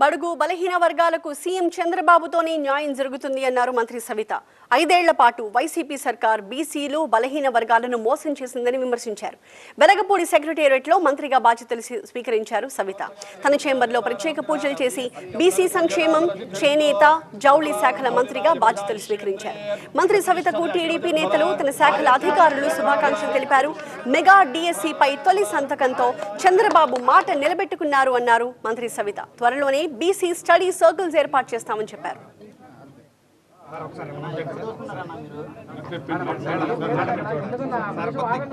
బడుగు బలహీన వర్గాలకు సీఎం చంద్రబాబుతోనే న్యాయం జరుగుతుంది అన్నారు మంత్రి సవిత. 5 ఏళ్ల పాటు వైసీపీ సర్కార్ బీసీలు బలహీన వర్గాలను మోసం చేసిందని విమర్శించారు. వెలగపూడి సెక్రటేరియట్లో మంత్రిగా బాధ్యతలు స్వీకరించారు సవిత. తన చేంబర్లో ప్రత్యేక పూజలు చేసి బీసీ సంక్షేమం, చేనేత, జౌళి శాఖల మంత్రిగా బాధ్యతలు స్వీకరించారు. మంత్రి సవితకు టీడీపీ నేతలు, తన శాఖల అధికారులు శుభాకాంక్షలు తెలిపారు. మెగా డిఎస్సీపై తొలి సంతకంతో చంద్రబాబు మాట నిలబెట్టుకున్నారు అన్నారు మంత్రి సవిత. త్వరలోనే బీసీ స్టడీ సర్కిల్స్ ఏర్పాటు చేస్తామని చెప్పారు.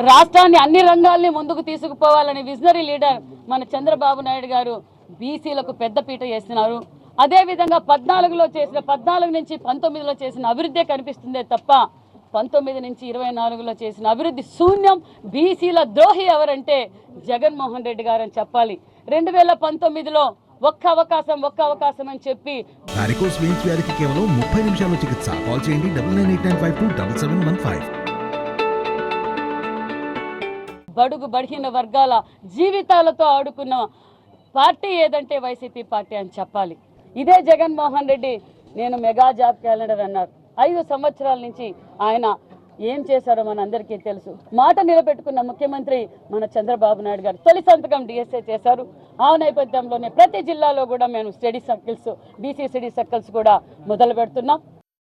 రాష్ట్రాన్ని అన్ని రంగాల్ని ముందుకు తీసుకుపోవాలని విజనరీ లీడర్ మన చంద్రబాబు నాయుడు గారు బీసీలకు పెద్దపీట వేస్తున్నారు. అదేవిధంగా 14 నుంచి 19లో చేసిన అభివృద్ధి కనిపిస్తుందే తప్ప 19 నుంచి 24లో చేసిన అభివృద్ధి శూన్యం. బీసీల ద్రోహి ఎవరంటే జగన్మోహన్ రెడ్డి గారు అని చెప్పాలి. 2019లో ఒక్క అవకాశం అని చెప్పి వారికోస్ వెయిన్స్ వ్యాధికి కేవలం 30 నిమిషాల్లో చికిత్స. కాల్ చేయండి 9985277715. బడుగు బలహీన వర్గాల జీవితాలతో ఆడుకున్న పార్టీ ఏదంటే వైసీపీ పార్టీ అని చెప్పాలి. ఇదే జగన్మోహన్ రెడ్డి నేను మెగా జాబ్ క్యాలెండర్ అన్నారు. 5 సంవత్సరాల నుంచి ఆయన ఏం చేశారో మన అందరికీ తెలుసు. మాట నిలబెట్టుకున్న ముఖ్యమంత్రి మన చంద్రబాబు నాయుడు గారు తొలి సంతకం డిఎస్ఏ చేశారు. ఆ నేపథ్యంలోనే ప్రతి జిల్లాలో కూడా మేము study circles, BC study circles కూడా మొదలు పెడుతున్నాం.